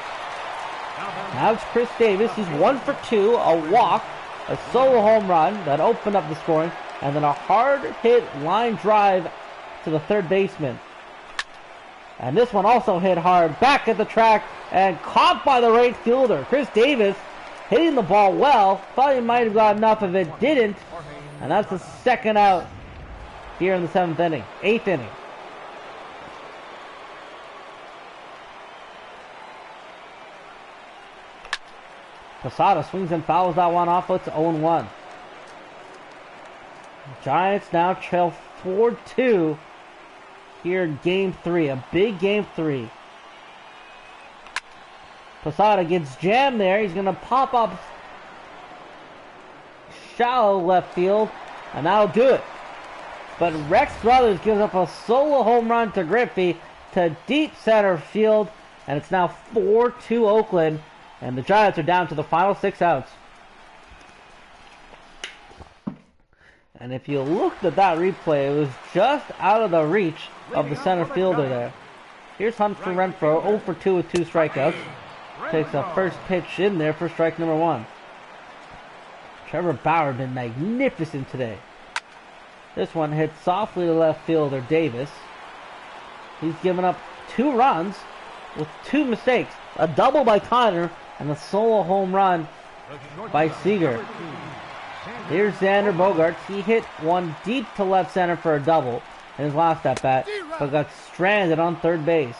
Now it's Chris Davis. He's 1 for 2. A walk, a solo home run that opened up the scoring, and then a hard hit line drive to the third baseman. And this one also hit hard back at the track and caught by the right fielder. Chris Davis hitting the ball well. Thought he might have got enough of it. Didn't. And that's the second out here in the 7th inning. 8th inning. Posada swings and fouls that one off. It's 0-1. Giants now trail 4-2 here in Game 3. A big Game 3. Posada gets jammed there. He's going to pop up shallow left field, and that'll do it. But Rex Brothers gives up a solo home run to Griffey to deep center field, and it's now 4-2 Oakland, and the Giants are down to the final 6 outs. And if you looked at that replay, it was just out of the reach of the center fielder there. Here's Hunter Renfroe, 0 for 2 with 2 strikeouts. Takes a first pitch in there for strike number 1. Trevor Bauer been magnificent today. This one hits softly to left fielder Davis. He's given up 2 runs with 2 mistakes. A double by Connor and a solo home run by Seager. Here's Xander Bogaerts. He hit one deep to left center for a double in his last at bat, but got stranded on third base.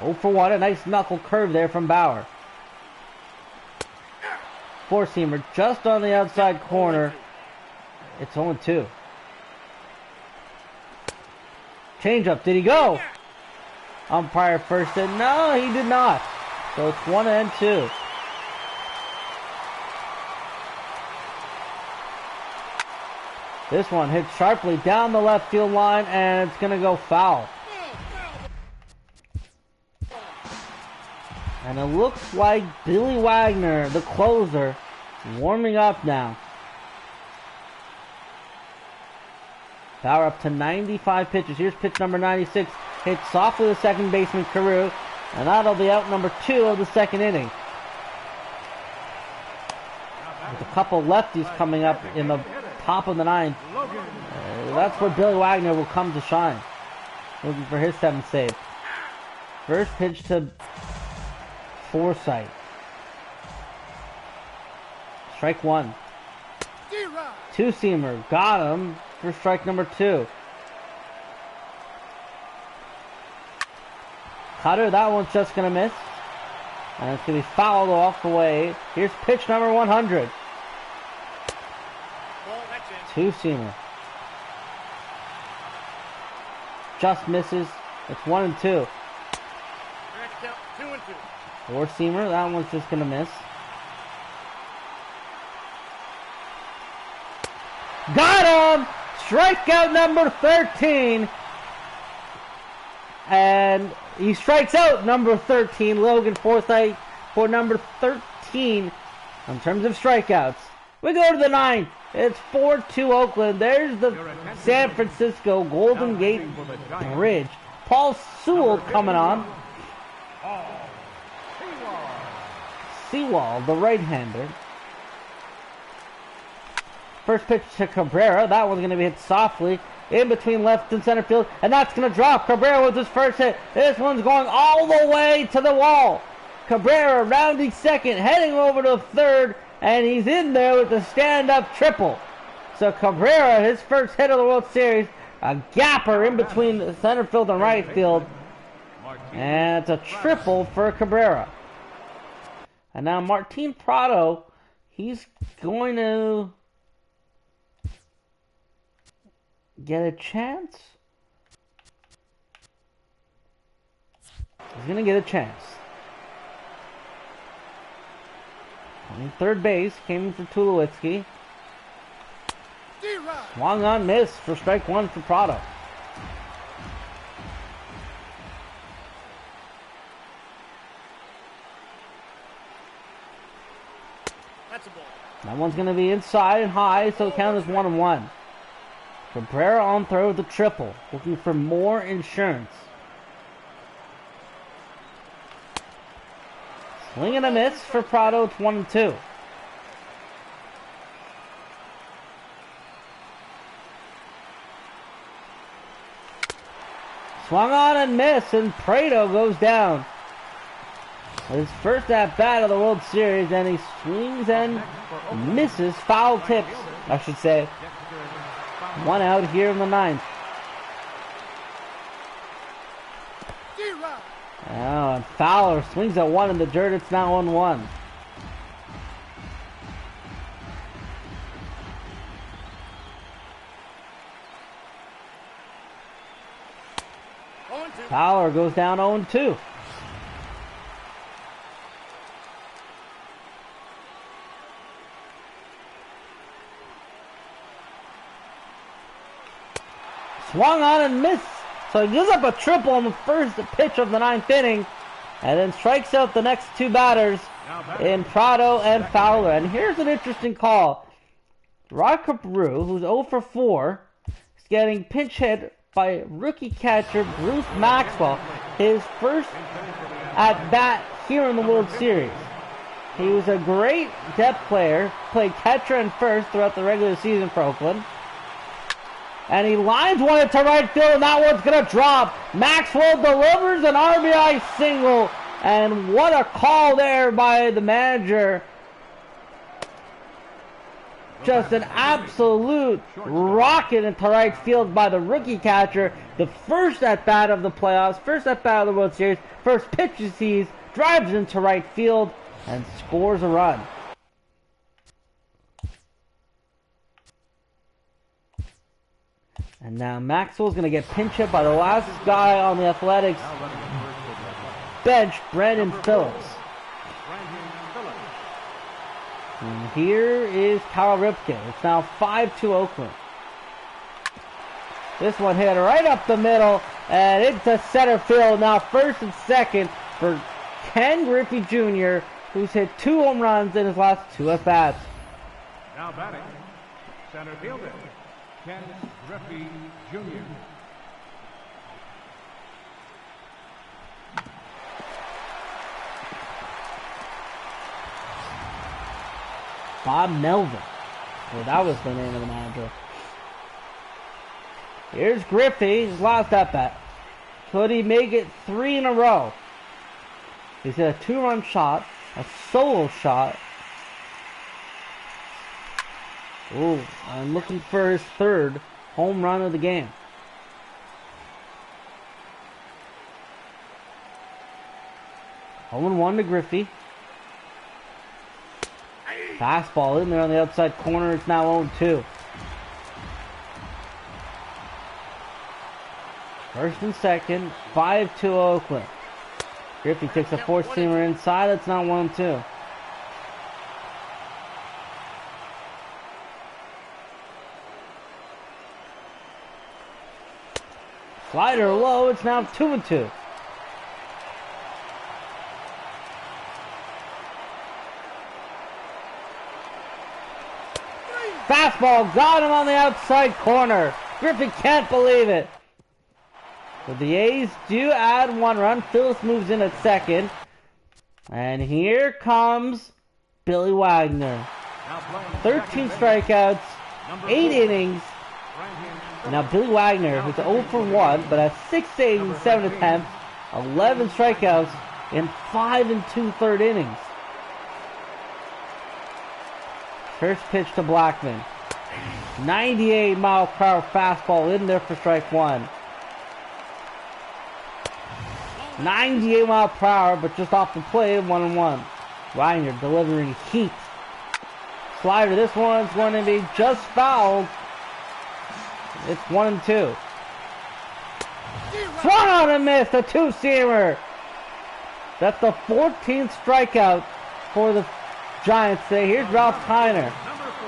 0 for 1, a nice knuckle curve there from Bauer. Four-seamer just on the outside corner. It's 0-2. Changeup, did he go? Umpire first said no, he did not. So it's 1-2. This one hits sharply down the left field line, and it's going to go foul. And it looks like Billy Wagner, the closer, warming up now. Bauer up to 95 pitches. Here's pitch number 96. Hit softly to second baseman Carew. And that'll be out number 2 of the 2nd inning. With a couple lefties coming up in the top of the 9th. That's where Billy Wagner will come to shine. Looking for his 7th save. First pitch to Forsythe. Strike 1. Two-seamer. Got him for strike number 2. Cutter, that one's just going to miss. And it's going to be fouled off the way. Here's pitch number 100. Two-seamer. Just misses. It's 1-2. Four-seamer, that one's just going to miss. Got him! Strikeout number 13. And he strikes out number 13, Logan Forsythe, for number 13 in terms of strikeouts. We go to the 9th. It's 4-2 Oakland. There's the San Francisco Golden Gate Bridge. Paul Sewell coming on. Sewell, the right-hander. First pitch to Cabrera. That one's going to be hit softly in between left and center field, and that's going to drop. Cabrera with his first hit. This one's going all the way to the wall. Cabrera rounding second, heading over to third, and he's in there with the stand-up triple. So Cabrera, his first hit of the World Series, a gapper in between the center field and right field, and it's a triple for Cabrera. And now Martin Prado, he's going to get a chance. He's going to get a chance. On third base, came for Tulowitzki. Swung on, miss for strike 1 for Prado. That one's going to be inside and high, so it counts as 1-1. Cabrera on throw with the triple, looking for more insurance. Swing and a miss for Prado, it's 1-2. Swung on and missed, and Prado goes down. His first at bat of the World Series, and he swings and misses. Foul tips, I should say. 1 out here in the 9th. Oh, and Fowler swings at 1 in the dirt. It's now 1-1. Fowler goes down 0-2. Swung on and missed. So he gives up a triple on the first pitch of the 9th inning, and then strikes out the next 2 batters in Prado and Fowler. And here's an interesting call. Rod Carew, who's 0 for 4, is getting pinch hit by rookie catcher Bruce Maxwell, his first at bat here in the World Series. He was a great depth player, played catcher and first throughout the regular season for Oakland. And he lines one into right field, and that one's going to drop. Maxwell delivers an RBI single, and what a call there by the manager. Just an absolute rocket into right field by the rookie catcher. The first at-bat of the playoffs, first at-bat of the World Series, first pitch he sees, drives into right field, and scores a run. And now Maxwell's going to get pinch hit by the last guy on the Athletics bench, Brandon Phillips. And here is Kyle Ripken. It's now 5-2 Oakland. This one hit right up the middle and into center field. Now first and second for Ken Griffey Jr., who's hit 2 home runs in his last 2 at-bats. Now batting, center fielder, Ken Griffey Jr. Bob Melvin. Well, that was the name of the manager. Here's Griffey, his last at-bat. Could he make it 3 in a row? He's hit a 2-run shot, a solo shot. Ooh, I'm looking for his 3rd home run of the game. Home 1 to Griffey. Fastball in there on the outside corner. It's now 0-2. First and second, 5-2 Oakland. Griffey takes a 4-seamer inside. It's now 1-2. Slider low. It's now 2-2. Fastball got him on the outside corner. Griffey can't believe it. But the A's do add 1 run. Phillips moves in at second. And here comes Billy Wagner. 13 strikeouts, 8 innings. And now Billy Wagner, who's 0 for 1, but has 6 saves in 7 attempts, 11 strikeouts in 5 2/3 innings. First pitch to Blackman. 98-mile-per-hour fastball in there for strike 1. 98-mile-per-hour, but just off the plate, 1-1. Wagner delivering heat. Slider, this one's going to be just fouled. It's 1-2. Swung on and missed, a 2-seamer. That's the 14th strikeout for the Giants today. Here's Ralph Kiner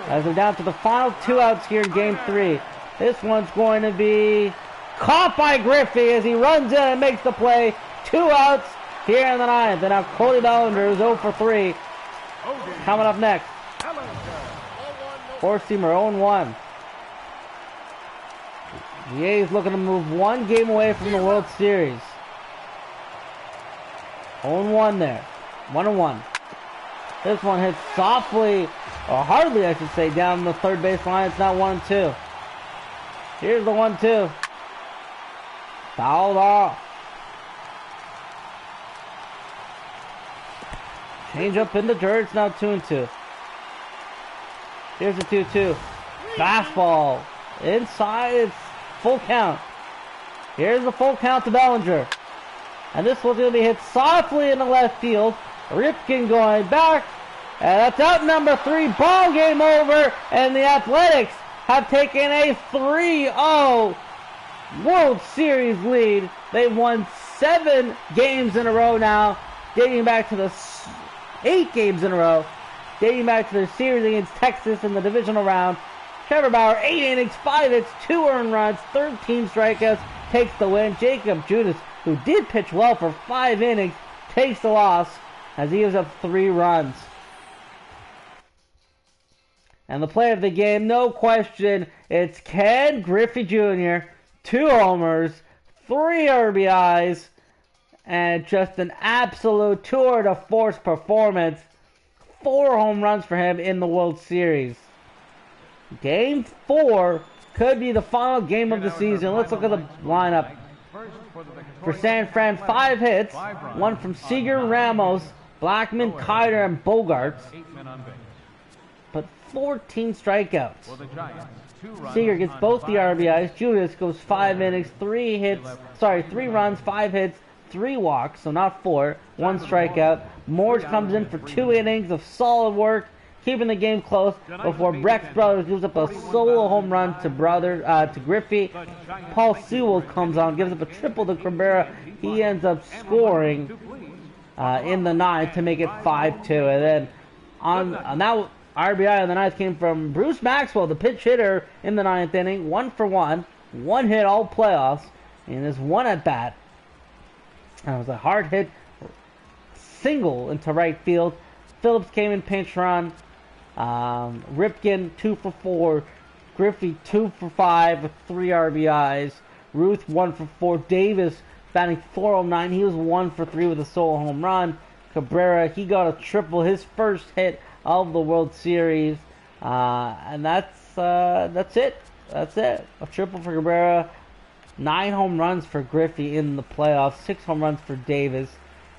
as they're down to the final 2 outs here in Game 3. This one's going to be caught by Griffey as he runs in and makes the play. 2 outs here in the 9th. And now Cody Bellinger, who's 0 for 3, coming up next. 4-seamer, 0-1. The A's looking to move 1 game away from the World Series. 0-1 there. 1-1. This one hits softly, or hardly I should say, down the third base line. It's now 1-2. Here's the 1-2. Fouled off. Change up in the dirt. It's now 2-2. Here's the 2-2. Fastball. Inside. It's full count. Here's the full count to Bellinger. And this one's going to be hit softly in the left field. Ripken going back. And that's out number 3. Ball game over. And the Athletics have taken a 3-0 World Series lead. They've won 7 games in a row now, dating back to the 8 games in a row, dating back to their series against Texas in the divisional round. Trevor Bauer, 8 innings, 5 hits, 2 earned runs, 13 strikeouts, takes the win. Jake Junis, who did pitch well for 5 innings, takes the loss as he gives up 3 runs. And the play of the game, no question, it's Ken Griffey Jr., 2 homers, 3 RBIs, and just an absolute tour de force performance. 4 home runs for him in the World Series. Game 4 could be the final game of the season. Let's look at the lineup. For San Fran, 5 hits, 1 from Seager, Ramos, Blackman, Kiter, and Bogarts. But 14 strikeouts. Seager gets both the RBIs. Junis goes 5 innings, 3 runs, 5 hits, 3 walks, so not 4, 1 strikeout. Morse comes in for 2 innings of solid work, keeping the game close before Brex Brothers gives up a solo home run to Griffey. Paul Sewell comes on, gives up a triple to Cabrera. He ends up scoring in the 9th to make it 5-2. And then on that RBI in the 9th came from Bruce Maxwell, the pinch hitter in the 9th inning. 1 for 1, 1 hit all playoffs, and there's 1 at bat. And it was a hard hit single into right field. Phillips came in pinch run. Ripken 2 for 4. Griffey 2 for 5 with 3 RBIs. Ruth 1 for 4. Davis batting .409. He was 1 for 3 with a solo home run. Cabrera, he got a triple, his first hit of the World Series. And that's it. That's it. A triple for Cabrera. 9 home runs for Griffey in the playoffs. 6 home runs for Davis.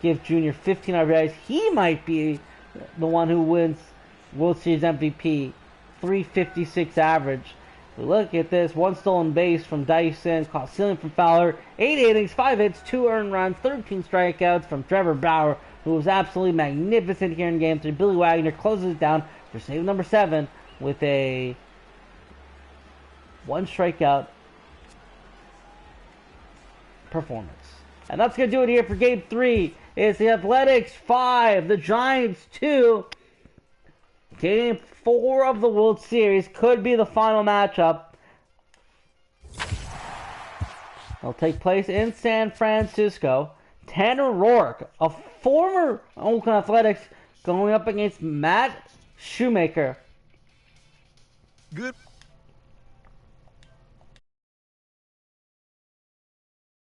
Give Jr. 15 RBIs. He might be the one who wins World Series MVP. .356 average. Look at this. 1 stolen base from Dyson. Caught stealing from Fowler. 8 innings, 5 hits, 2 earned runs, 13 strikeouts from Trevor Bauer, who was absolutely magnificent here in Game 3. Billy Wagner closes it down for save number 7 with a 1 strikeout performance. And that's going to do it here for Game 3. It's the Athletics 5, the Giants 2. Game 4 of the World Series could be the final matchup. It'll take place in San Francisco. Tanner Rourke, a former Oakland Athletics, going up against Matt Shoemaker. Good.